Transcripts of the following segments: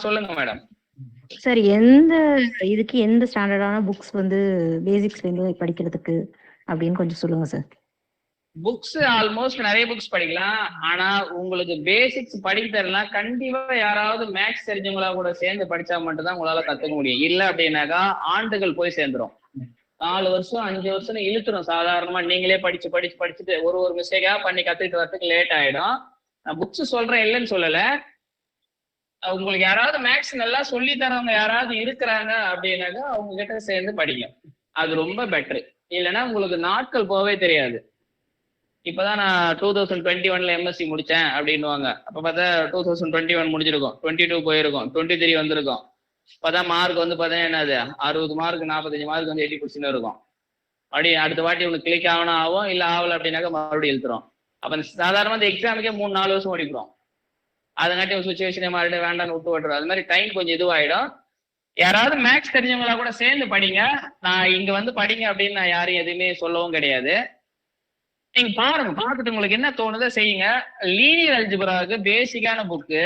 சொல்லுங்க madam. Sir இதுக்கு எந்த ஸ்டாண்டர்டான புக்ஸ் வந்து பேசிக்ஸ்ல இருந்து படிக்கிறதுக்கு அப்படின்னு கொஞ்சம் சொல்லுங்க சார். புக்ஸ் ஆல்மோஸ்ட் நிறைய புக்ஸ் படிக்கலாம். ஆனா உங்களுக்கு பேசிக்ஸ் படிக்க தரலாம் கண்டிப்பா யாராவது மேக்ஸ் தெரிஞ்சவங்களா கூட சேர்ந்து படிச்சா மட்டும் தான் உங்களால கத்துக்க முடியும். இல்ல அப்படின்னாக்கா ஆண்டுகள் போய் சேர்ந்துரும். 4 வருஷம் 5 வருஷம் இழுத்துரும். சாதாரணமா நீங்களே படிச்சுட்டு ஒரு மிஸ்டேக்கா பண்ணி கத்துக்கிட்டு வரதுக்கு லேட் ஆயிடும். நான் புக்ஸ் சொல்றேன் இல்லைன்னு சொல்லல. உங்களுக்கு யாராவது மேக்ஸ் நல்லா சொல்லி தரவங்க யாராவது இருக்கிறாங்க அப்படின்னாக்கா அவங்க கிட்ட சேர்ந்து படிங்க. அது ரொம்ப பெட்ரு. இல்லைன்னா உங்களுக்கு நாட்கள் போவே தெரியாது. இப்பதான் நான் 2021 எம்எஸ்சி முடிச்சேன் அப்படின்னுவாங்க. அப்ப பார்த்தா 2021 முடிஞ்சிருக்கும், 22 போயிருக்கும், 23 வந்திருக்கும். இப்பதான் மார்க் வந்து பார்த்தீங்கன்னா என்னது 60 மார்க் 45 மார்க் வந்து 80% இருக்கும். அப்படி அடுத்த வாட்டி உங்களுக்கு கிளிக் ஆகணும் ஆகும், இல்ல ஆகல அப்படின்னாக்கா மறுபடியும் எழுத்துரும். அப்ப சாதாரணமா இந்த எக்ஸாமுக்கே 3-4 வருஷம் ஓடிக்கிறோம். அதங்காட்டி ஒரு சுச்சுவேஷனே மறுபடியும் வேண்டாம்னு விட்டுரும். அது மாதிரி டைம் கொஞ்சம் இதுவாயிடும். யாராவது மேக்ஸ் தெரிஞ்சவங்களா கூட சேர்ந்து படிங்க. நான் இங்க வந்து படிங்க அப்படின்னு நான் யாரும் எதுவுமே சொல்லவும் கிடையாது. நீங்க பாருங்க, பார்த்துட்டு உங்களுக்கு என்ன தோணுதோ செய்யுங்க. லீனியர் அல்ஜிப்ராவுக்கு பேசிக்கான புக்கு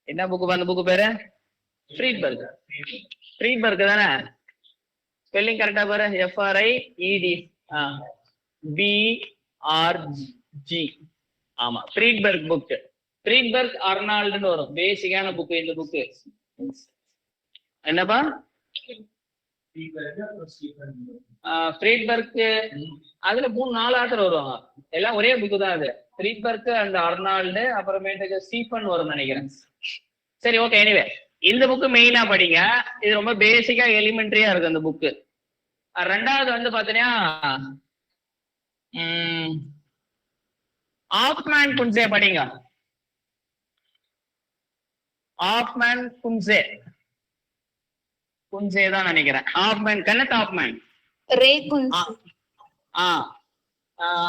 என்ன புக்கு? அந்த புக்கு பேரு ஃப்ரீட்பர்க் தானே? ஸ்பெல்லிங் கரெக்டா பாரு. FRIED BRG. ஆமா, ஃப்ரீட்பர்க் புக். ஃப்ரீட்பர்க் அர்னால்டுன்னு வரும். பேசிக்கான புக்கு இந்த புக்கு. என்னப்பா? ஃப்ரீட்பர்க் அதுல 3-4 ஆத்தர் வருவாங்க. எல்லாம் ஒரே புக்கு தான் அது. ஃப்ரீட்பர்க் அண்ட் அர்னால்டு, அப்புறமேட்டுக்கு ஸ்டீஃபன் வரும் நினைக்கிறேன். சரி, ஓகே. எனிவே இந்த புக்கு மெயினா படிங்க. இது ரொம்ப பேசிக்கா எலிமெண்டரியா இருக்கு அந்த புக்கு. ரெண்டாவது வந்து பாத்தீங்கன்னா ஆஃப்மேன் குன்சே படிங்க. ஆஃப்மேன் குன்சே தான் நினைக்கிறேன். ஆஃப்மேன் கென்னத் ஆஃப்மேன் ரே குன்சே.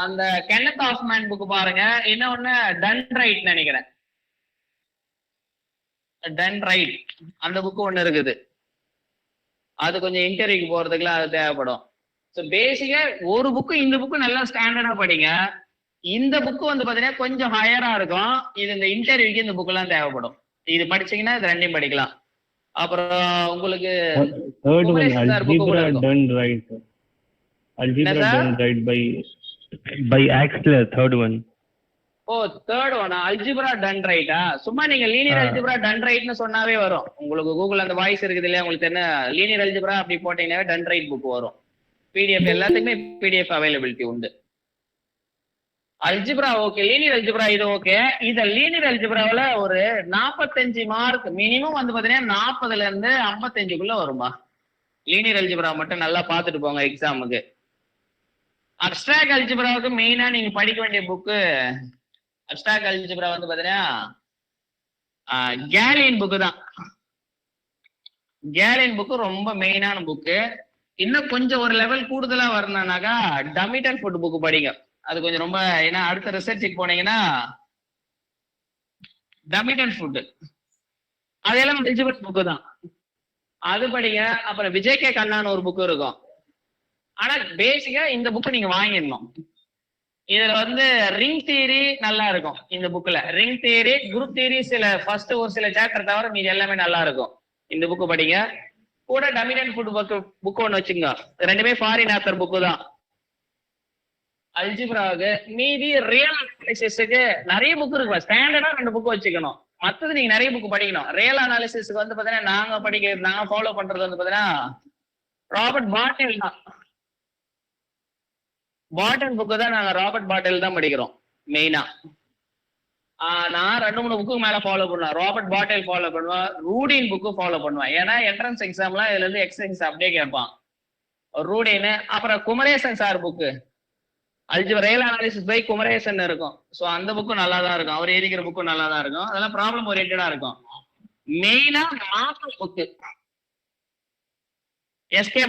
அந்த கென்னத் ஆஃப்மேன் புக் பாருங்க. இன்னொன்னு டன்ரைட் நினைக்கிறேன். டன்ரைட் அந்த புக்கு ஒண்ணு இருக்குது. அது கொஞ்சம் இன்டர்வியூக்கு போறதுக்குலாம் அது தேவைப்படும். ஸோ பேசிக்கா ஒரு புக்கு இந்த புக்கு நல்லா ஸ்டாண்டர்டா படிங்க. இந்த புக்கு வந்து பாத்தீங்கன்னா கொஞ்சம் ஹையரா இருக்கும். இது இந்த இன்டர்வியூக்கு இந்த புக் எல்லாம் தேவைப்படும். இது படிச்சீங்கன்னா இது ரெண்டையும் படிக்கலாம். அப்புறம் உங்களுக்கு Algebra done right by Axler, third one. Third one algebra done ரைட்டா? சும்மா நீங்க லீனியர் அல்ஜிப்ரா டன் ரைட்னு சொன்னாவே வரும். உங்களுக்கு கூகுள் அந்த வாய்ஸ் இருக்குது இல்லையா, உங்களுக்கு என்ன லீனியர் அல்ஜிப்ரா அப்படி போட்டீங்கன்னாவே டன் ரைட் புக் வரும். பிடிஎஃப் எல்லாத்துக்குமே பிடிஎஃப் அவைலபிலிட்டி உண்டு. அல்ஜிப்ரா ஓகே, லீனியர் அல்ஜிப்ரா இது ஓகே. இத லீனியர் அல்ஜிப்ராவில் ஒரு 45 மார்க் மினிமம் வந்து பாத்தீங்கன்னா 40ல இருந்து 55க்குள்ள வரும்பா. லீனியர் அல்ஜிப்ரா மட்டும் நல்லா பார்த்துட்டு போங்க எக்ஸாமுக்கு. அப்ஸ்ட்ராக்ட் அல்ஜிப்ராவுக்கு மெயினா நீங்க படிக்க வேண்டிய புக்கு அப்ஸ்ட்ராக்ட் அல்ஜிப்ரா வந்து பாத்தீங்கன்னா கேலியன் புக்கு தான். கேலியன் புக்கு ரொம்ப மெயினான புக்கு. இன்னும் கொஞ்சம் ஒரு லெவல் கூடுதலா வரணும்னாக்கா டமிட்டன் ஃபுட் புக் படிங்க. அது கொஞ்சம் ரொம்ப, ஏன்னா அடுத்த ரிசர்ச்சுக்கு போனீங்கன்னா டமிட்டன் ஃபுட் அதெல்லாம் அல்ஜிப்ரா புக்கு தான், அது படிங்க. அப்புறம் விஜய் கே கண்ணான்னு ஒரு புக்கு இருக்கும். ஆனா பேசிக்கா இந்த புக்கு நீங்க வாங்கிடணும். இதுல வந்து ரிங் தியரி நல்லா இருக்கும். இந்த புக்ல ரிங் தியரி, குரூப் தியரி சில ஃபர்ஸ்ட் ஒரு சில சாப்டர் தவிர மீது எல்லாமே நல்லா இருக்கும். இந்த புக்கு படிங்க. கூட டமிட்டன் ஃபுட் புக் ஒன்று வச்சுங்க. ரெண்டுமே ஃபாரின் ஆத்தர் புக்கு தான். அல்ஜிப்ராவுக்கு மீதி ரியல் அனாலிசிஸுக்கு நிறைய புக் இருக்கு. ஸ்டாண்டர்டா 2 புக் வச்சுக்கணும். மற்றது நீங்க நிறைய புக் படிக்கணும். ரியல் அனாலிசிஸ்க்கு வந்து பாத்தீங்கன்னா நாங்க ஃபாலோ பண்றது வந்து பாத்தீங்கன்னா ராபர்ட் பாட்டில் தான். பாட்டில் புக்கு தான் நாங்க ராபர்ட் பாட்டில் தான் படிக்கிறோம் மெயினா. நான் 2-3 புக்கு மேல ஃபாலோ பண்ணுவேன். ராபர்ட் பாட்டில் ஃபாலோ பண்ணுவேன், ரூடின் புக்கு ஃபாலோ பண்ணுவேன். ஏன்னா என்ட்ரன்ஸ் எக்ஸாம்லாம் இதுல இருந்து எக்ஸசைஸ் அப்படியே கேட்பான் ரூடின். அப்புறம் Kumaresan sir book algebra real analysis by Kumaresan இருக்கும். ஸோ அந்த புக்கும் நல்லா தான் இருக்கும். அவர் எழுதிக்கிற புக்கும் நல்லா தான் இருக்கும். அதெல்லாம் ப்ராப்ளம் ஓரியன்டா இருக்கும். மெயினா மாப்பா புக்கு எஸ்கே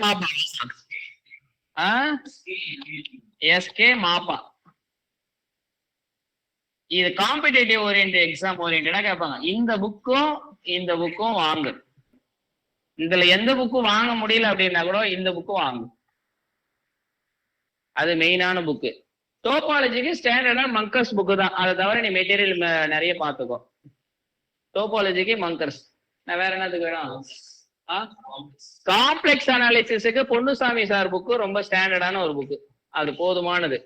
மாப்பா இது காம்படிட்டிவ் ஓரியன்ட் எக்ஸாம் ஓரியன்டா கேட்பாங்க. இந்த புக்கும் வாங்கு. இதுல எந்த புக்கும் வாங்க முடியல அப்படின்னா கூட இந்த புக்கும் வாங்கு. அது மெயினான புக்கு. டோபாலஜிக்கு ஸ்டாண்டர்டா மங்கர்ஸ் புக்கு தான், அதை தவிர நீ மெட்டீரியல் நிறைய பார்த்துக்கோ. டோபாலஜிக்கு மங்கர்ஸ். நான் வேற என்னத்துக்கு வேணும்? காம்ப்ளெக்ஸ் அனாலிசிஸுக்கு பொன்னுசாமி சார் புக்கு ரொம்ப ஸ்டாண்டர்டான ஒரு புக்கு, அது போதுமானது.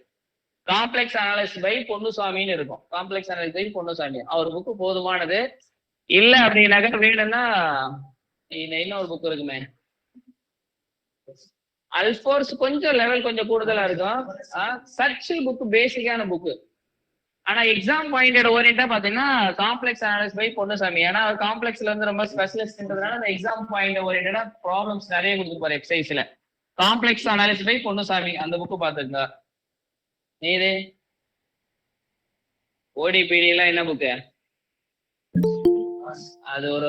காம்ப்ளெக்ஸ் அனாலிசிஸ் பை பொன்னுசாமின்னு இருக்கும். காம்ப்ளெக்ஸ் அனாலிசிஸ் பை பொன்னுசாமி, அவர் புக்கு போதுமானது. இல்ல அப்படின்னாக்க வேணும்னா இன்னொரு புக் இருக்குமே, அல்போர்ஸ் கொஞ்சம் லெவல் கொஞ்சம் கூடுதலா இருக்கும். சர்ச்சில் புக் பேசிக்கான புக்கு. ஆனா எக்ஸாம் பாயிண்டட் ஓரியண்டா பாத்தீங்கன்னா காம்ப்ளெக்ஸ் அனாலிசிஸ் பை பொன்னுசாமி. ஏன்னா அவர் காம்ப்ளெக்ஸ்ல இருந்து ரொம்ப ஸ்பெஷலிஸ்ட்ன்றதுனால அந்த எக்ஸாம் பாயிண்ட் ஓரியண்டா ப்ராப்ளம்ஸ் நிறைய கொடுத்துருப்பாரு எக்ஸசைஸ்ல. காம்ப்ளெக்ஸ் அனாலிசிஸ் பை பொன்னுசாமி அந்த புக்கு பாத்துக்கா. நீது ஓடிபிடி எல்லாம் என்ன புக்கு? அது ஒரு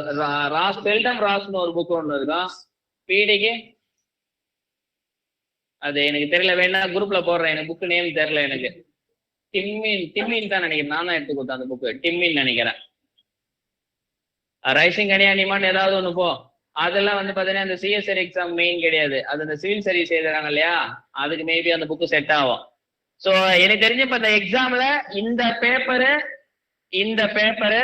ராஸ் பெல்டம் ராஸ்னு ஒரு புக் ஒன்று இருக்கும். பிடிக்கு அது எனக்கு தெரியல, வேணா குரூப்ல போடுறேன், எனக்கு புக் நேம் தெரியல எனக்கு. டிம்மின் தான் நினைக்கிறேன், நான் தான் எடுத்து கொடுத்தேன் அந்த புக்கு, டிம்மின் நினைக்கிறேன். ரைசிங் கனியானிமான் ஏதாவது ஒண்ணு போ. அதெல்லாம் வந்து பாத்தீங்கன்னா அந்த சிஎஸ்ஆர் எக்ஸாம் மெயின் கிடையாது, அது இந்த சிவில் சர்வீஸ் எழுதுறாங்க இல்லையா, அதுக்கு மேபி அந்த புக்கு செட் ஆகும். ஸோ எனக்கு தெரிஞ்ச இப்ப இந்த எக்ஸாம்ல இந்த பேப்பரு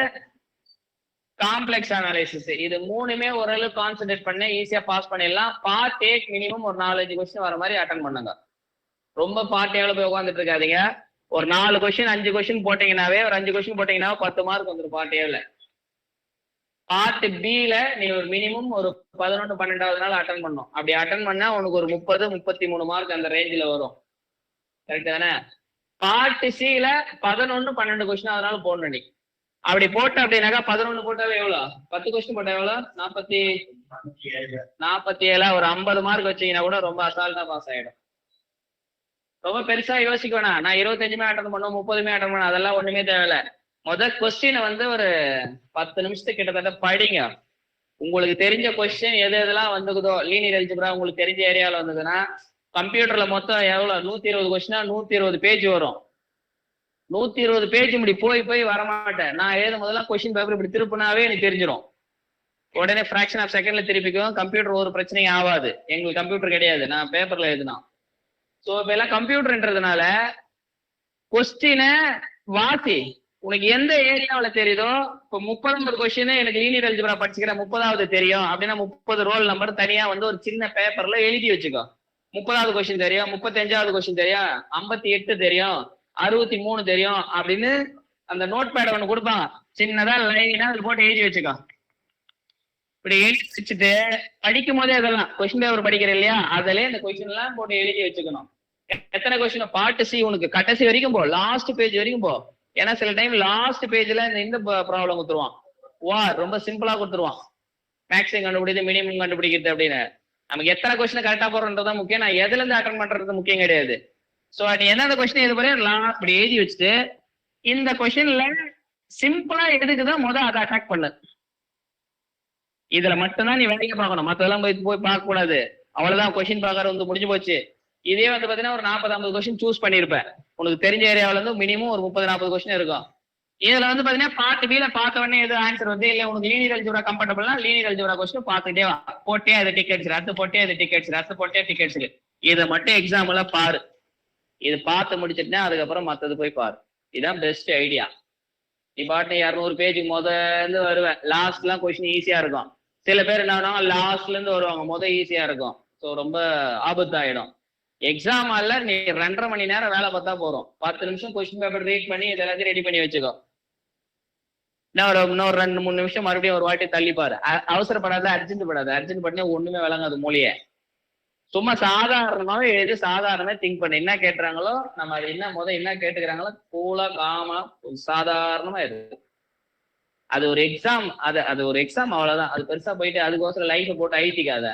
காம்ப்ளெக்ஸ் அனாலிசிஸ் இது மூணுமே ஓரளவு கான்சென்ட்ரேட் பண்ண ஈஸியா பாஸ் பண்ணிடலாம். பார்ட் ஏ மினிமம் ஒரு 4-5 கொஸ்டின் வர மாதிரி அட்டன் பண்ணுங்க. ரொம்ப பார்ட் ஏல போய் உட்காந்துட்டு இருக்காதீங்க. ஒரு 4 கொஸ்டின் 5 கொஸ்டின் போட்டீங்கன்னாவே, ஒரு 5 கொஸ்டின் போட்டீங்கன்னா 10 மார்க் வந்துடும் பார்ட் ஏல. பார்ட் பில நீ ஒரு மினிமம் ஒரு 11-12வது நாள் அட்டன் பண்ணும். அப்படி அட்டன் பண்ணா உனக்கு ஒரு 30-33 மார்க் அந்த ரேஞ்சில் வரும். கரெக்ட் தானே? பார்ட் சில 11-12 கொஸ்டின் அதனால போடணும் நீ. அப்படி போட்ட அப்படின்னாக்கா 11 போட்டாவே எவ்வளோ? 10 கொஸ்டின் போட்டா எவ்வளோ? 47. ஒரு 50 மார்க் வச்சீங்கன்னா கூட ரொம்ப அசால்ட்டா பாஸ் ஆயிடும். ரொம்ப பெருசா யோசிக்க வேணாம். நான் 25மே அட்டன் பண்ணும், 30மே அட்டன் பண்ணும், அதெல்லாம் ஒண்ணுமே தேவையில்ல. முதல் கொஸ்டினை வந்து ஒரு 10 நிமிஷத்துக்கு கிட்டத்தட்ட படிங்க. உங்களுக்கு தெரிஞ்ச கொஸ்டின் எது எதெல்லாம் வந்துக்குதோ, லீனியர் அல்ஜிப்ரா உங்களுக்கு தெரிஞ்ச ஏரியாவில் வந்ததுன்னா கம்ப்யூட்டர்ல மொத்தம் எவ்வளவு 120 கொஸ்டினா 120 பேஜ் வரும். 120 பேஜ் இப்படி போய் வரமாட்டேன். நான் எழுதும் போதெல்லாம் கொஸ்டின் பேப்பர் இப்படி திருப்பினாவே எனக்கு தெரிஞ்சிடும். உடனே ஃபிராக்ஷன் ஆஃப் செகண்ட்ல திருப்பிக்கும். கம்ப்யூட்டர் ஒரு பிரச்சனையும் ஆகாது. எங்களுக்கு கம்ப்யூட்டர் கிடையாது, நான் பேப்பர்ல எழுதுனா. ஸோ இப்ப எல்லாம் கம்ப்யூட்டர்ன்றதுனால கொஸ்டினை வாசி, உனக்கு எந்த ஏரியாவில் தெரியுதோ. இப்போ 30 கொஸ்டின் எனக்கு லீனியர் அல்ஜிப்ரா படிச்சுக்கிறேன், 30வது தெரியும் அப்படின்னா 30 ரோல் நம்பர் தனியா வந்து ஒரு சின்ன பேப்பர்ல எழுதி வச்சுக்கோ. 30வது கொஸ்டின் தெரியும், 35வது கொஸ்டின் தெரியும், 58 தெரியும், 63 தெரியும் அப்படின்னு அந்த நோட் பேட் ஒண்ணு கொடுப்பாங்க, சின்னதா லைனா அதுல போட்டு எழுதி வச்சுக்கோ. இப்படி எழுதி வச்சுட்டு படிக்கும் போதே அதெல்லாம் கொஸ்டின் பேப்பர் படிக்கிற இல்லையா, அதுல இந்த கொஸ்டின் எல்லாம் போட்டு எழுதி வச்சுக்கணும். எத்தனை கொஸ்டின் பார்ட் சி உனக்கு கடைசி வரைக்கும் போ, லாஸ்ட் பேஜ் வரைக்கும் போ. ஏன்னா சில டைம் லாஸ்ட் பேஜ்ல இந்த ப்ராப்ளம் கொடுத்துருவான். ரொம்ப சிம்பிளா கொடுத்துருவான், மேக்ஸிமம் கண்டுபிடிக்கிறது மினிமம் கண்டுபிடிக்கிறது அப்படின்னு. நமக்கு எத்தனை கொஸ்டின் கரெக்டா போறதுதான் முக்கியம். நான் எதுல இருந்து அட்டன் பண்றது முக்கியம் கிடையாது. சோ நீ எந்தெந்த கொஸ்டின் எது போறேன் அப்படி எழுதி வச்சுட்டு இந்த கொஸ்டின்ல சிம்பிளா எதுக்குதான் அதை அட்டாக் பண்ணு. இதுல மட்டும்தான் நீ வேலையை பார்க்கணும், மத்ததெல்லாம் போய் பார்க்க கூடாது. அவ்வளவுதான், கொஸ்டின் பார்க்கறது வந்து முடிஞ்சு போச்சு. இதே வந்து பாத்தீங்கன்னா ஒரு 40-50 கொஸ்டின் சூஸ் பண்ணிருப்பேன். உனக்கு தெரிஞ்ச ஏரியாவில இருந்து மினிமம் ஒரு 30-40 கொஸ்டின் இருக்கும். இதுல வந்து பாத்தீங்கன்னா பார்ட் பில பார்த்த உடனே எது ஆன்சர் வந்து இல்ல உனக்கு லீனியர் அல்ஜிப்ரா கம்ஃபர்டபிள்னா லீனியர் அல்ஜிப்ரா கொஸ்டின் பார்த்துட்டே வா. போட்டே அது டிக்கெட்ஸ், ரத்து போட்டே அது டிக்கெட்ஸ், ரத்து போட்டே டிக்கெட்ஸ். இதை மட்டும் எக்ஸாம்பிளா பாரு. இது பார்த்து முடிச்சிட்டுனா அதுக்கப்புறம் மத்தது போய் பாரு. இதுதான் பெஸ்ட் ஐடியா. நீ பாட்டு 200 பேஜ் முதல்ல வருவேன், லாஸ்ட் எல்லாம் கொஸ்டின் ஈஸியா இருக்கும். சில பேர் என்ன லாஸ்ட்ல இருந்து வருவாங்க, ஈஸியா இருக்கும். ஸோ ரொம்ப ஆபத்தாயிடும். எக்ஸாம் ஆல நீ 2.5 மணி நேரம் வேலை பார்த்தா போறோம். 10 நிமிஷம் கொஸ்டின் பேப்பர் ரீட் பண்ணி இதெல்லாத்தையும் ரெடி பண்ணி வச்சுக்கோ. இன்னொரு 2-3 நிமிஷம் மறுபடியும் ஒரு வாட்டி தள்ளிப்பாரு. அவசரப்படாத, அர்ஜென்ட் படாது. அர்ஜென்ட் பண்ணி ஒண்ணுமே விளங்காது மூலியே. சும்மா சாதாரணமாவே எழுதி சாதாரணமா திங்க் பண்ணு. என்ன கேட்டுறாங்களோ நம்ம அது என்ன கேட்டுக்கிறாங்களோ கூலா காமா சாதாரணமா இருக்கு. அது ஒரு எக்ஸாம், அது ஒரு எக்ஸாம், அவ்வளவுதான். அது பெருசா போயிட்டு அதுக்கோசரம் லைஃபை போட்டு ஐட்டிக்காத.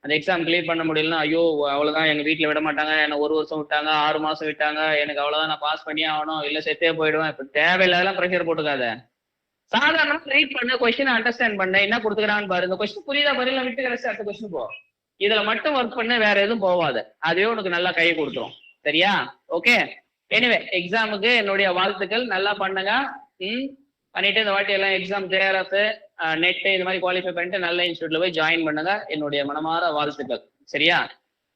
அந்த எக்ஸாம் கிளியர் பண்ண முடியலன்னா ஐயோ அவ்வளவுதான், எங்க வீட்டுல விட மாட்டாங்க, என்ன 1 வருஷம் விட்டாங்க, 6 மாசம் விட்டாங்க, எனக்கு அவ்வளவுதான், நான் பாஸ் பண்ணியே ஆகணும், இல்ல செத்தே போயிடுவேன். இப்ப தேவையில்லாதெல்லாம் ப்ரெஷர் போட்டுக்காத. சாதாரணமா ரீட் பண்ண, கொஸ்டின் அண்டர்ஸ்டாண்ட் பண்ண, என்ன கொடுத்துக்கிறான்னு பாரு. இந்த கொஸ்டின் புரியுதா பாருல, விட்டு கடைசி அடுத்த கொஸ்டின் போ. இதுல மட்டும் ஒர்க் பண்ண, வேற எதுவும் போவாது. அதுவே உனக்கு நல்லா கை கொடுத்துரும். சரியா? ஓகே. எனிவே எக்ஸாமுக்கு என்னுடைய வாழ்த்துக்கள். நல்லா பண்ணுங்க. பண்ணிட்டு இந்த வாட்டி எல்லாம் எக்ஸாம் ஜேஆர்எஃப் நெட் இது மாதிரி குவாலிஃபை பண்ணிட்டு நல்ல இன்ஸ்டியூட்ல போய் ஜாயின் பண்ணுங்க. என்னுடைய மனமார வாழ்த்துக்கள். சரியா?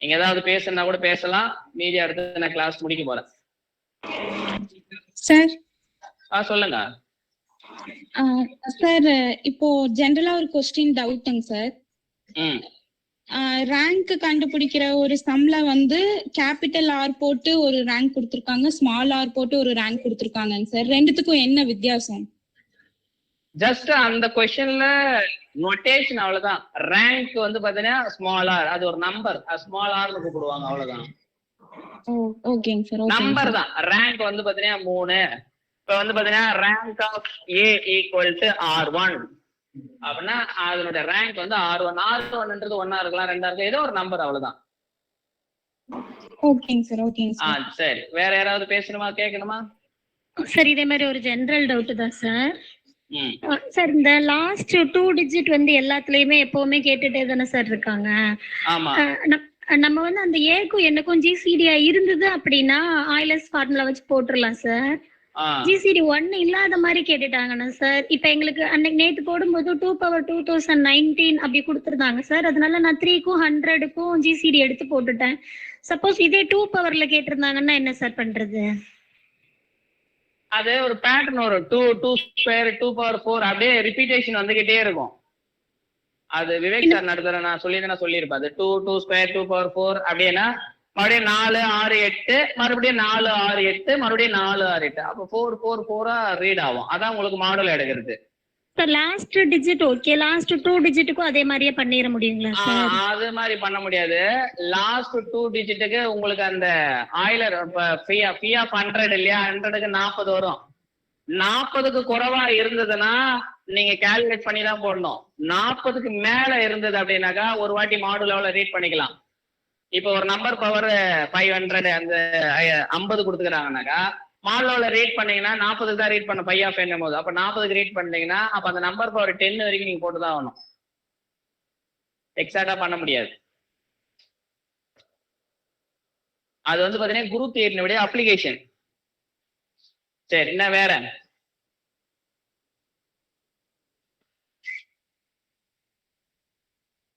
நீங்க ஏதாவது பேசணும்னா கூட பேசலாம். மீதி அடுத்து நான் கிளாஸ் முடிக்க போறேன். சார் சொல்லுங்க. சார் இப்போ ஜெனரலா ஒரு கொஸ்டின் டவுட்டுங்க சார். ரேங்க் கண்டுபிடிக்கிற ஒரு சம்ல வந்து கேபிட்டல் ஆர் போட்டு ஒரு ரேங்க் கொடுத்திருக்காங்க, ஸ்மால் ஆர் போட்டு ஒரு ரேங்க் கொடுத்திருக்காங்க சார். ரெண்டுத்துக்கும் என்ன வித்தியாசம்? ஜஸ்ட் அந்த கொஸ்டின்ல நோட்டேஷன் அவ்வளவுதான். ரேங்க் வந்து பாத்தீங்கன்னா ஸ்மால் ஆர், அது ஒரு நம்பர், ஸ்மால் ஆர்னு கூப்பிடுவாங்க, அவ்வளவுதான். ஓகேங்க சார். நம்பர் தான். ரேங்க் வந்து பாத்தீங்கன்னா 3. இப்ப வந்து பாத்தீங்கன்னா ரேங்க் ஆஃப் A = R1 அப்படின்னா அதனுடைய ரேங்க் வந்து R1. R1ன்றது 1 இருக்கலாம், 2 இருக்கலாம், ஏதோ ஒரு நம்பர், அவ்வளவுதான். ஓகேங்க சார். ஓகேங்க சார். சரி, வேற யாராவது பேசணுமா, கேட்கணுமா? சார் இதே மாதிரி ஒரு ஜெனரல் டவுட் தான் சார். சார் இந்த லாஸ்ட் 2 டிஜிட் வந்து எல்லாத்துலயுமே எப்பவுமே கேட்டுட்டே தானே சார் இருக்காங்க. ஆமா. நம்ம வந்து அந்த ஏக்கும் என்னக்கும் ஜிசிடியா இருந்தது அப்படின்னா ஆயிலஸ் ஃபார்முலா வச்சு போட்டுடலாம் சார். ஜிசிடி 1 இல்லாத மாதிரி கேட்டுட்டாங்கன்னா சார், இப்ப எங்களுக்கு அன்னைக்கு நேத்து போடும்போது 2/2019 அப்படி கொடுத்துருந்தாங்க சார். அதனால நான் 3க்கும் 100க்கும் ஜிசிடி எடுத்து போட்டுட்டேன். சப்போஸ் இதே 2 பவர்ல கேட்டிருந்தாங்கன்னா என்ன சார் பண்றது? அது ஒரு பேட்டர்ன் வரும். 2 பவர் 4 அப்படியே ரிப்பீட்டேஷன் வந்துகிட்டே இருக்கும். அது விவேக் சார் நடத்துற நான் சொல்லியிருப்பேன். அது 2 பவர் 4 அப்படின்னா மறுபடியும் 4 6 8 மறுபடியும் 4 6 8 மறுபடியும் 4 6 8 அப்ப 4 ரீட் ஆகும். அதான் உங்களுக்கு மாடல் எடுக்கிறது. Sir last digit okay, last 2 டிஜிட்டுக்கும் அதே மாதிரியே பண்ணிர முடியுங்களா சார்? அது மாதிரி பண்ண முடியாது. லாஸ்ட் 2 டிஜிட்டுக்கு உங்களுக்கு அந்த ஆயிலர் ஃபி ஆஃப் 100 இல்லையா, 100க்கு 40 வரும். 40க்கு குறைவா இருந்ததுன்னா நீங்க கால்குலேட் பண்ணி தான் போடணும். 40க்கு மேல இருந்தது அப்படின்னாக்கா ஒரு வாட்டி மாடுலாவில் ரீட் பண்ணிக்கலாம். இப்போ ஒரு நம்பர் பவர் 500 அந்த 50 கொடுத்துக்கிறாங்கனாக்கா மாடுலாவில் ரீட் பண்ணீங்கன்னா 40க்கு தான் ரீட் பண்ண பை ஆஃப் என்னும் போது, அப்ப 40க்கு ரீட் பண்ணீங்கன்னா அப்ப அந்த நம்பர் பவர் 10 வரைக்கும் நீங்க போட்டுதான் ஆகணும். எக்ஸாக்டா பண்ண முடியாது. அது வந்து பாத்தீங்கன்னா குரூப் தியரினுடைய அப்ளிகேஷன். சரி, என்ன வேற?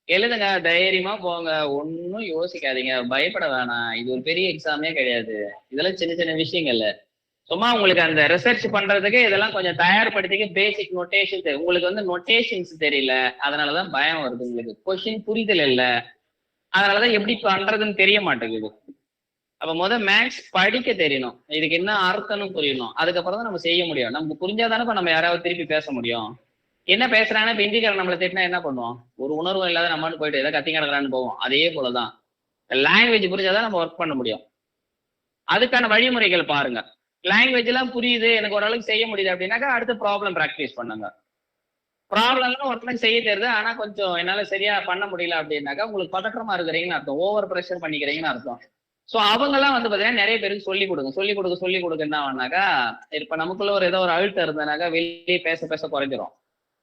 எழுதுங்க, தைரியமா போங்க, ஒன்னும் யோசிக்காதீங்க, பயப்பட வேணாம். இது ஒரு பெரிய எக்ஸாமே கிடையாது. இதெல்லாம் சின்ன சின்ன விஷயங்கள்ல. சும்மா உங்களுக்கு அந்த ரிசர்ச் பண்றதுக்கு இதெல்லாம் கொஞ்சம் தயார்படுத்திக்க பேசிக் நோட்டேஷன் தெரியும். உங்களுக்கு வந்து நோட்டேஷன்ஸ் தெரியல, அதனாலதான் பயம் வருது. உங்களுக்கு கொஸ்டின் புரிதல் இல்லை, அதனாலதான் எப்படி பண்றதுன்னு தெரிய மாட்டேங்குது. அப்ப மேக்ஸ் படிக்க தெரியணும், இதுக்கு என்ன அர்த்தம்னு புரியணும், அதுக்கப்புறம் தான் நம்ம செய்ய முடியும். நமக்கு புரிஞ்சாதானே இப்ப நம்ம யாராவது திருப்பி பேச முடியும். என்ன பேசுறாங்கன்னா இப்ப இந்திக்காரன் நம்மளை திட்டினா என்ன பண்ணுவோம்? ஒரு உணர்வும் இல்லாத நம்மன்னு போயிட்டு ஏதாவது கத்தி கிடக்குறான்னு போவோம். அதே போலதான் லாங்குவேஜ் புரிஞ்சாதான் நம்ம ஒர்க் பண்ண முடியும். அதுக்கான வழிமுறைகள் பாருங்க. லாங்குவேஜ் எல்லாம் புரியுது, எனக்கு ஓரளவுக்கு செய்ய முடியுது அப்படின்னாக்கா அடுத்து ப்ராப்ளம் ப்ராக்டிஸ் பண்ணுங்க. ப்ராப்ளம்லாம் ஒருத்தருக்கு செய்ய தெரியுது, ஆனா கொஞ்சம் என்னால சரியா பண்ண முடியல அப்படின்னாக்கா உங்களுக்கு பதற்றமா இருக்கிறீங்கன்னு அர்த்தம், ஓவர் ப்ரெஷர் பண்ணிக்கிறீங்கன்னு அர்த்தம். சோ அவங்க எல்லாம் வந்து பாத்தீங்கன்னா நிறைய பேருக்கு சொல்லிக் கொடுக்க என்ன ஆனாக்கா, இப்ப நமக்குள்ள ஒரு ஏதோ ஒரு அழுத்தம் இருந்ததுனாக்கா வெளியே பேச குறைஞ்சிரும்.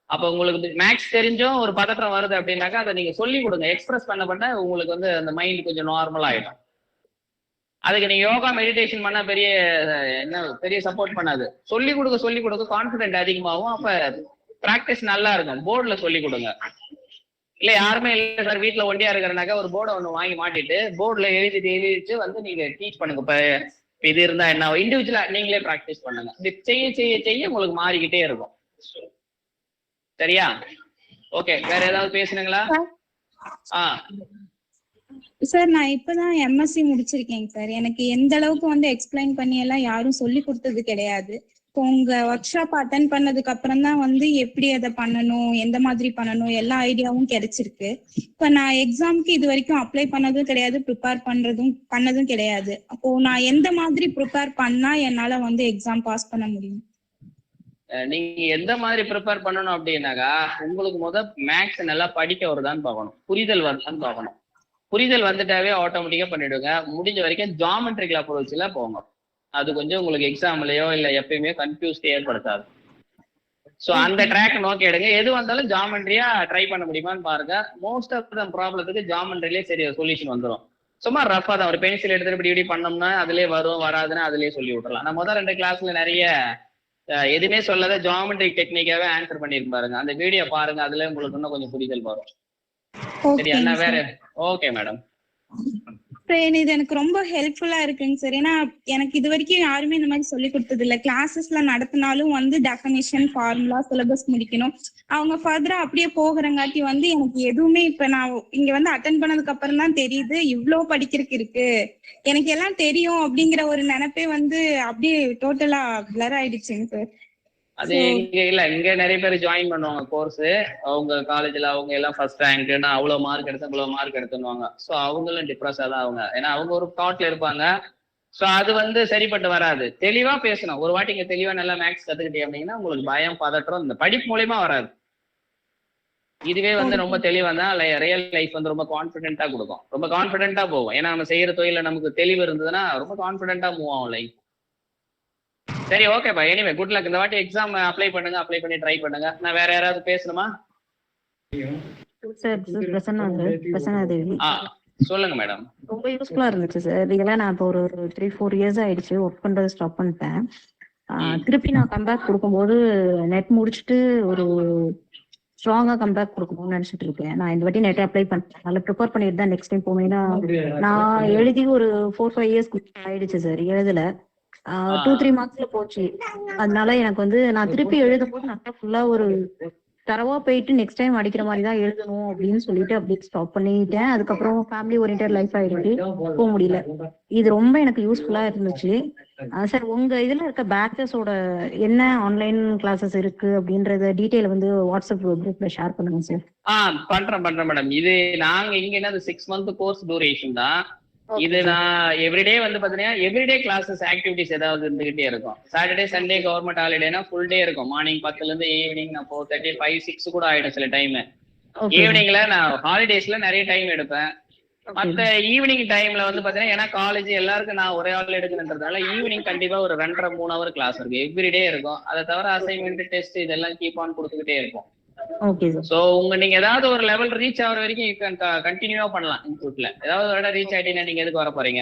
அப்ப உங்களுக்கு மேக்ஸ் தெரிஞ்சும் ஒரு பதற்றம் வருது அப்படின்னாக்கா அதை நீங்க சொல்லிக் கொடுங்க. எக்ஸ்பிரஸ் பண்ண உங்களுக்கு வந்து அந்த மைண்ட் கொஞ்சம் நார்மல் ஆயிடும். அதுக்கு நீங்க யோகா மெடிடேஷன் பண்ணா பெரிய சப்போர்ட் பண்ணாது. சொல்லிக் கொடுக்க கான்பிடென்ட் அதிகமாகும். அப்ப பிராக்டிஸ் நல்லா இருக்கும். போர்டுல சொல்லிக் கொடுங்க. இல்ல யாருமே இல்லை சார் வீட்டுல ஒண்டியா இருக்கிறனாக்கா ஒரு போர்டை ஒண்ணு வாங்கி மாட்டிட்டு போர்டுல எழுதிட்டு வந்து நீங்க டீச் பண்ணுங்க. இப்ப இது இருந்தா என்ன, இண்டிவிஜுவலா நீங்களே பிராக்டிஸ் பண்ணுங்க. இப்படி செய்ய உங்களுக்கு மாறிக்கிட்டே இருக்கும். சரியா? ஓகே, வேற ஏதாவது பேசுனீங்களா? சார் நான் இப்பதான் எம்எஸ்சி முடிச்சிருக்கேங்க சார். எனக்கு எந்த அளவுக்கு வந்து எக்ஸ்பிளைன் பண்ணி எல்லாம் யாரும் சொல்லி கொடுத்தது கிடையாது. இப்போ உங்க ஒர்க் ஷாப் அட்டன் பண்ணதுக்கு அப்புறம் தான் வந்து எப்படி அதை பண்ணணும், எந்த மாதிரி பண்ணணும், எல்லா ஐடியாவும் கிடைச்சிருக்கு. இப்ப நான் எக்ஸாமுக்கு இது வரைக்கும் அப்ளை பண்ணதும் கிடையாது, ப்ரிப்பேர் பண்ணதும் கிடையாது. அப்போ நான் எந்த மாதிரி ப்ரிப்பேர் பண்ணா என்னால வந்து எக்ஸாம் பாஸ் பண்ண முடியும்? நீங்க எந்த மாதிரி ப்ரிப்பேர் பண்ணணும் அப்படின்னாக்கா உங்களுக்கு மேக்ஸ் நல்லா படிக்க வருதான்னு பார்க்கணும், புரிதல் வருதான்னு பார்க்கணும். புரிதல் வந்துட்டாவே ஆட்டோமேட்டிக்கா பண்ணிடுங்க. முடிஞ்ச வரைக்கும் ஜியாமெட்ரிக்கல் அப்ரோச்ல போங்க. அது கொஞ்சம் உங்களுக்கு எக்ஸாம்லயோ இல்ல எப்பயுமே கன்ஃபியூஸ் ஏற்படுத்தாது. சோ அந்த ட்ராக் நோக்கி எடுங்க. எது வந்தாலும் ஜியாமெட்ரியா ட்ரை பண்ண முடியுமான்னு பாருங்க. மோஸ்ட் ஆஃப் த ப்ராப்ளத்துக்கு ஜியாமெட்ரிலேயே சரி சொல்யூஷன் வந்துடும். சும்மா ரஃபா தான் ஒரு பென்சில் எடுத்துட்டு இப்படி பண்ணோம்னா அதுலயே வரும், வராதுன்னு அதுலயே சொல்லி விட்டுறலாம். நான் 2 கிளாஸ்ல நிறைய எதுவுமே சொல்லாத ஜியாமெட்ரிக் டெக்னிக்காவே ஆன்சர் பண்ணிருக்கு பாருங்க. அந்த வீடியோ பாருங்க, அதுல உங்களுக்கு இன்னும் கொஞ்சம் புரிதல் வரும். சரி, என்ன வேற? Okay madam. சார் இது எனக்கு ரொம்ப ஹெல்ப்ஃபுல்லா இருக்குங்க சார். ஏன்னா எனக்கு இது வரைக்கும் யாருமே இந்த மாதிரி சொல்லி கொடுத்தது இல்ல. கிளாஸஸ்ல நடத்தினாலும் வந்து டெஃபினிஷன், ஃபார்முலா, சிலபஸ் முடிக்கணும். அவங்க ஃபர்தரா அப்படியே போகிறங்காட்டி வந்து எனக்கு எதுவுமே இப்ப நான் இங்க வந்து அட்டென்ட் பண்ணதுக்கு அப்புறம் தான் தெரியுது இவ்வளவு படிக்கிறதுக்கு இருக்கு, எனக்கு எல்லாம் தெரியும் அப்படிங்கிற ஒரு நினைப்பே வந்து அப்படியே டோட்டலா பிளர் ஆயிடுச்சுங்க சார். அது இங்க இல்ல, இங்க நிறைய பேர் ஜாயின் பண்ணுவாங்க கோர்ஸ். அவங்க காலேஜ்ல அவங்க எல்லாம் ஃபர்ஸ்ட் ரேங்க்னா அவ்வளவு மார்க் எடுத்து இவ்வளவு மார்க் எடுத்துனுவாங்க. ஸோ அவங்களும் டிப்ரெஸ் தான் அவங்க, ஏன்னா அவங்க ஒரு தாட்ல இருப்பாங்க. ஸோ அது வந்து சரிப்பட்டு வராது. தெளிவா பேசணும். ஒரு வாட்டி இங்க தெளிவா நல்லா மேக்ஸ் கத்துக்கிட்டே அப்படின்னா உங்களுக்கு பயம், பதற்றம் இந்த படிப்பு மூலியமா வராது. இதுவே வந்து ரொம்ப தெளிவா தான் ரியல் லைஃப் வந்து ரொம்ப கான்பிடென்ட்டா கொடுக்கும், ரொம்ப கான்பிடென்ட்டா போகும். ஏன்னா நம்ம செய்யற தொழில நமக்கு தெளிவு இருந்ததுன்னா ரொம்ப கான்பிடென்ட்டா மூவ் ஆகும் லைஃப். சரி, ஓகேப்பா. Anyway good luck. இந்த வாட்டி எக்ஸாம் அப்ளை பண்ணுங்க, அப்ளை பண்ணி ட்ரை பண்ணுங்க. நான் வேற யாராவது பேசணுமா? சார் பிரசன்னா தேவி. சொல்லுங்க மேடம். ரொம்ப யூஸ்ஃபுல்லா இருந்துச்சு சார். இதெல்லாம் நான் இப்போ ஒரு 3-4 இயர்ஸ் ஆயிடுச்சு ஒர்க் பண்றது ஸ்டாப் பண்ணிட்டேன். திருப்பி நான் கம்பேக் கொடுக்கும்போது நெட் முடிச்சுட்டு ஒரு ஸ்ட்ராங்கா கம்பேக் கொடுக்கணும்னு நினைச்சிட்டு இருக்கேன். நான் இந்த வாட்டி நெட் அப்ளை பண்ணேன், நல்லா ப்ரிப்பேர் பண்ணிட்டு தான் நெக்ஸ்ட் டைம் போவேன்னா. நான் எழுதி ஒரு 4-5 இயர்ஸ் ஆயிடுச்சு சார். எழுதல 2-3 மார்க்ஸ்ல போச்சு. அதனால எனக்கு வந்து நான் திருப்பி எழுதும் போது நல்லா ஃபுல்லா ஒரு தரவா போயிட்டு நெக்ஸ்ட் டைம் அடிக்கிற மாதிரி தான் எழுதணும் அப்படின்னு சொல்லிட்டு அப்படியே ஸ்டாப் பண்ணிட்டேன். அதுக்கப்புறம் ஃபேமிலி ஓரியன்டட் லைஃப் ஆயிடுச்சு, போக முடியல. இது ரொம்ப எனக்கு யூஸ்ஃபுல்லா இருந்துச்சு சார். உங்க இதுல இருக்க பேச்சஸோட என்ன ஆன்லைன் கிளாஸஸ் இருக்கு அப்படின்றத டீடைல் வந்து வாட்ஸ்அப் குரூப்ல ஷேர் பண்ணுங்க சார். பண்றேன் மேடம். இது நாங்க இங்க என்ன 6 மந்த் கோர்ஸ் டூரேஷன் தான். இது நான் எவ்ரிடே வந்து பாத்தீங்கன்னா எவ்ரிடே கிளாஸஸ் ஆக்டிவிட்டிஸ் ஏதாவது இருந்துகிட்டே இருக்கும். சாட்டர்டே சண்டே கவர்மெண்ட் ஹாலிடேனா ஃபுல் டே இருக்கும். மார்னிங் 10ல இருந்து ஈவினிங் 4:30, 5, 6 கூட ஆயிடும் சில டைம். ஈவினிங்ல நான் ஹாலிடேஸ்ல நிறைய டைம் எடுப்பேன். மத்த ஈவினிங் டைம்ல வந்து பாத்தீங்கன்னா ஏன்னா காலேஜ் எல்லாருக்கும் நான் ஒரே ஆள் எடுக்கணுன்றதுனால ஈவினிங் கண்டிப்பா ஒரு 2.5-3 ஹவர் கிளாஸ் இருக்கு, எவ்ரிடே இருக்கும். அதை தவிர அசைன்மெண்ட், டெஸ்ட் இதெல்லாம் கீப் ஆன் கொடுத்துக்கிட்டே இருக்கும். சோ நீங்க ஏதாவது ஒரு லெவல் ரீச் ஆகிற வரைக்கும் கண்டினியூவா பண்ணலாம். இன்ஸ்டியூட்ல ஏதாவது ஒரு ரீச் ஆயிட்டீங்கன்னா நீங்க எதுக்கு வர போறீங்க?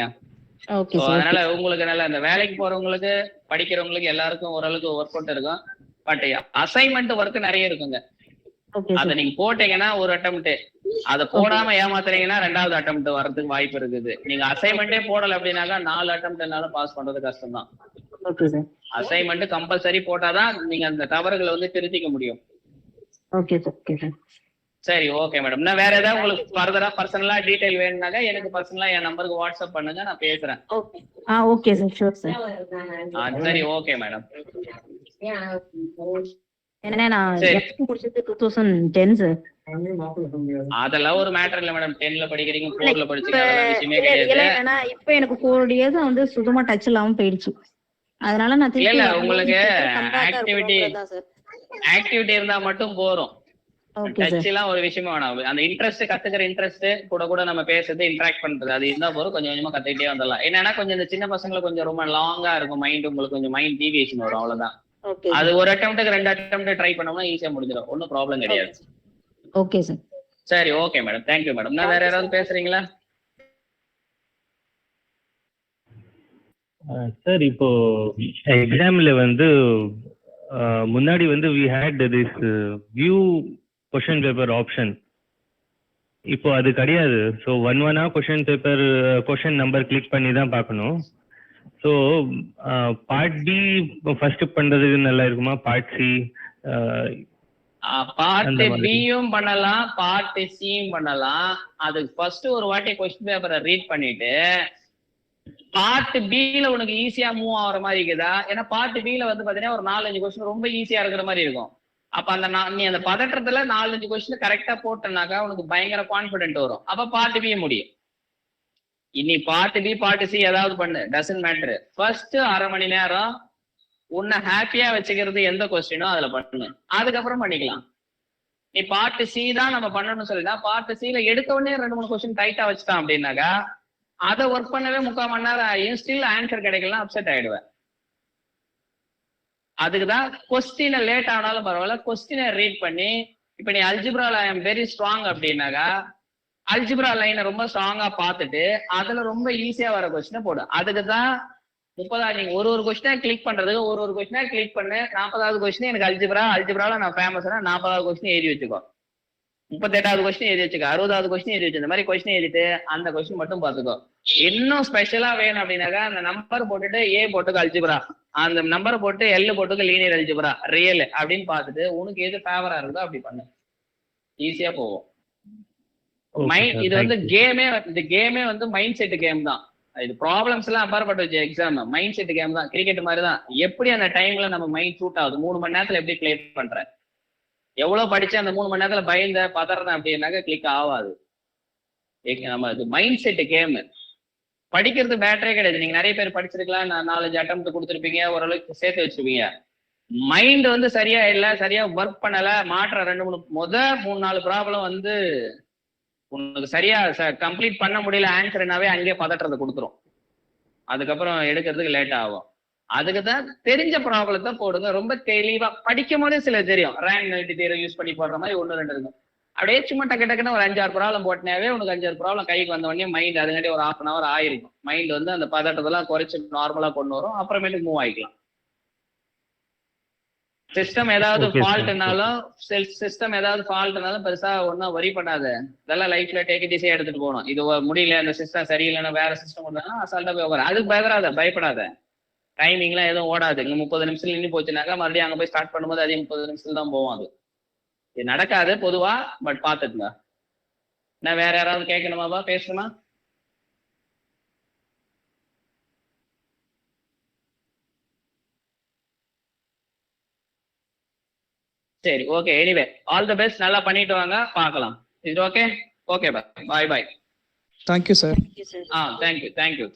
அதனால உங்களுக்கு நல்ல இந்த வேலைக்கு போறவங்களுக்கு, படிக்கிறவங்களுக்கு எல்லாருக்கும் ஓரளவுக்கு ஒர்க் அவுட் இருக்கும். பட் அசைன்மெண்ட் ஒர்க் நிறைய இருக்குங்க. அத நீங்க போட்டீங்கன்னா ஒரு அட்டெம்ப்ட், அதை போடாம ஏமாத்துறீங்கன்னா 2வது அட்டெம்ப்ட் வர்றதுக்கு வாய்ப்பு இருக்குது. நீங்க அசைன்மெண்டே போடல அப்படின்னாக்கா 4 அட்டெம்ப்ட்னால பாஸ் பண்றது கஷ்டம் தான். அசைன்மெண்ட் கம்பல்சரி போட்டாதான் நீங்க அந்த தவறுகளை வந்து திருத்திக்க முடியும். சரி, ஓகே மேடம். நான் வேற ஏதாவது உங்களுக்கு ஃபர்தரா பர்சனலா டீடைல் வேணும்னாக்கா எனக்கு பர்சனலா என் நம்பருக்கு வாட்ஸ்அப் பண்ணுங்க, நான் பேசுறேன். Okay sir, sure sir. சரி, ஓகே மேடம். என்ன நான் முடிச்சது 2010 சார். அதெல்லாம் ஒரு மேட்டர் இல்ல மேடம். 10ல படிக்கிறீங்க, 4ல படிச்சீங்க, அதெல்லாம் விஷயமே கிடையாது. ஏன்னா இப்போ எனக்கு 4 இயர்ஸ் வந்து சுத்தமா டச் இல்லாம போயிடுச்சு. அதனால நான் இல்ல உங்களுக்கு ஆக்டிவிட்டி இருந்தா மட்டும் போறோம். டச் எல்லாம் ஒரு விஷயமா வேணாம். அந்த இன்ட்ரெஸ்ட், கத்துக்கிற இன்ட்ரெஸ்ட், கூட நம்ம பேசுறது, இன்டராக்ட் பண்றது, அது இருந்தா போறோம். கொஞ்சம் கொஞ்சமா கத்துக்கிட்டே வந்துடலாம். என்னன்னா கொஞ்சம் இந்த சின்ன பசங்களுக்கு கொஞ்சம் ரொம்ப லாங்கா இருக்கும் மைண்ட், உங்களுக்கு கொஞ்சம் மைண்ட் டீவியேஷன் வரும், அவ்வளவுதான். அது ஒரு அட்டெம்ப்ட்க்கு 2 அட்டெம்ப்ட் ட்ரை பண்ணோம்னா ஈஸியா முடிஞ்சிடும், ஒன்னும் ப்ராப்ளம் கிடையாது. Okay sir. சரி, ஓகே மேடம். Thank you madam. நான் வேற யாராவது பேசுறீங்களா? சார் இப்போ எக்ஸாம்ல வந்து முன்னாடி வந்து we had this view question paper option. இப்போ அது கிடையாது. So one question number click பண்ணி தான் பார்க்கணும். ஸோ பார்ட் பி ஃபர்ஸ்ட் பண்றதுக்கு நல்லா இருக்குமா? Part C? பார்ட் பியும் பண்ணலாம், பார்ட் சியும் பண்ணலாம். அதுக்கு ஃபர்ஸ்ட் ஒரு வாட்டி கொஸ்டின் பேப்பரை ரீட் பண்ணிட்டு பார்ட் பில உனக்கு ஈஸியா மூவ் ஆகுற மாதிரி இருக்குதா? ஏன்னா பார்ட் பில வந்து பாத்தீங்கன்னா ஒரு 4-5 கொஸ்டின் ரொம்ப ஈஸியா இருக்கிற மாதிரி இருக்கும். அப்ப நீ அந்த பதற்றத்துல 4-5 கொஸ்டின் கரெக்டா போட்டனாக்கா உனக்கு பயங்கர கான்பிடென்ட் வரும். அப்ப பார்ட் பி முடியும். இனி பார்ட் பி, பார்ட் சி ஏதாவது பண்ணு, டசன்ட் மேட்டர். ஃபர்ஸ்ட் 1/2 மணி நேரம் உன்னை ஹாப்பியா வச்சுக்கிறது எந்த கொஸ்டினோ அதுல பண்ணு, அதுக்கப்புறம் பண்ணிக்கலாம். நீ பார்ட் சி தான் நம்ம பண்ணணும்னு சொல்லினா பார்ட் சில எடுத்த உடனே 2-3 கொஸ்டின் டைட்டா வச்சுட்டான் அப்படின்னாக்கா அதை ஒர்க் பண்ணவே 3/4 மணி நேரம் ஆகும், ஸ்டில் ஆன்சர் கிடைக்கலாம், அப்செட் ஆயிடுவேன். அதுக்குதான் கொஸ்டினை லேட் ஆனாலும் பரவாயில்ல, கொஸ்டினை ரீட் பண்ணி, இப்ப நீ அல்ஜிப்ரால ஐ எம் வெரி ஸ்ட்ராங் அப்படின்னாக்கா அல்ஜிப்ரா லைனை ரொம்ப ஸ்ட்ராங்கா பார்த்துட்டு அதுல ரொம்ப ஈஸியா வர கொஸ்டினை போடு. அதுக்குதான் 30 நீங்க ஒரு கொஸ்டினா கிளிக் பண்றதுக்கு ஒரு கொஸ்டினா கிளிக் பண்ணு. 40வது கொஸ்டின் எனக்கு அல்ஜிப்ரால நான் ஃபேமஸ்னா 40வது கொஸ்டின் எழுதி வச்சுக்கோ. 38வது கொஸ்டின் எழுதி வச்சுக்க, 60வது கொஸ்டின் எழுதி வச்சு, இந்த மாதிரி கொஸ்டின் எழுதிட்டு அந்த கொஸ்டின் மட்டும் பாத்துக்கோ. இன்னும் ஸ்பெஷலா வேணும் அப்படின்னாக்கா அந்த நம்பர் போட்டுட்டு ஏ போட்டுக்கு அல்ஜிப்ரா, அந்த நம்பரை போட்டு எல் போட்டுக்கு லீனியர் அல்ஜிப்ரா, ரியல் அப்படின்னு பார்த்துட்டு உனக்கு எது ஃபேவரா இருக்குதோ அப்படி பண்ணு, ஈஸியா போவோம். இது வந்து இந்த கேமே வந்து மைண்ட் செட் கேம் தான். இது ப்ராப்ளம்ஸ் எல்லாம் அப்பாற்பட்டு வச்சு எக்ஸாம் மைண்ட் செட் கேம் தான், கிரிக்கெட் மாதிரி தான். எப்படி அந்த டைம்ல நம்ம மைண்ட் சூட் ஆகுது, 3 மணி நேரத்துல எப்படி கிளியர் பண்ற, எவ்வளவு படிச்சு அந்த 3 மணி நேரத்துல பயந்த பதறேன் அப்படின்னாக்க கிளிக் ஆகாது. நம்ம இது மைண்ட் செட் கேம். படிக்கிறது பேட்டரே கிடையாது. நீங்க நிறைய பேர் படிச்சிருக்கலாம், 4-5 அட்டெம்ப்ட் கொடுத்துருப்பீங்க, ஓரளவுக்கு சேர்த்து வச்சிருப்பீங்க. மைண்ட் வந்து சரியா இல்லை, சரியா ஒர்க் பண்ணல, மாற்ற 3-4 ப்ராப்ளம் வந்து உனக்கு சரியா கம்ப்ளீட் பண்ண முடியல ஆன்சர்னாவே அங்கேயே பதற்றத்தை கொடுத்துரும். அதுக்கப்புறம் எடுக்கிறதுக்கு லேட் ஆகும். அதுக்குதான் தெரிஞ்ச ப்ராப்ளத்தை போடுங்க. ரொம்ப தெளிவா படிக்கும் போதே சில தெரியும், ரேங்க் நைட்டி தியரம் யூஸ் பண்ணி போடுற மாதிரி 1-2 இருக்கும். அப்படியே சும்மா டக்குன்னு ஒரு 5-6 ப்ராப்ளம் போட்டினாவே உனக்கு 5-6 ப்ராப்ளம் கைக்கு வந்த உடனே மைண்ட் அதுங்காட்டி ஒரு 1/2 hour ஆயிருக்கும். மைண்ட் வந்து அந்த பதட்டத்தெல்லாம் குறைச்சு நார்மலா கொண்டு வரும். அப்புறமேட்டுக்கு மூவ் ஆகிக்கலாம். சிஸ்டம் ஏதாவது ஃபால்ட்னாலும் பெருசா ஒன்னும் வரி பண்ணாத. இதெல்லாம் லைஃப்ல டேக் இட் ஈஸியா எடுத்துட்டு போகணும். இது முடியல, இந்த சிஸ்டம் சரியில்லைன்னா வேற சிஸ்டம் கொடுத்தாங்கன்னா அசால்ட்டா போய் உட்காரு. அதுக்கு பயப்படாத. டைமிங்லாம் எதுவும் ஓடாது. இங்க 30 நிமிஷம் நின்று போச்சுனாக்கா மறுபடியும் அங்க போய் ஸ்டார்ட் பண்ணும்போது அதே 30 நிமிஷம் தான் போகும். இது நடக்காது பொதுவா, பட் பாத்துக்குங்க. நான் வேற யாராவது கேட்கணுமாப்பா, பேசணுமா? சரி, okay. Anyway all the best. நல்லா பண்ணிட்டு வாங்க, பார்க்கலாம். இது okay? Okay, bye bye. Thank you sir. Thank you.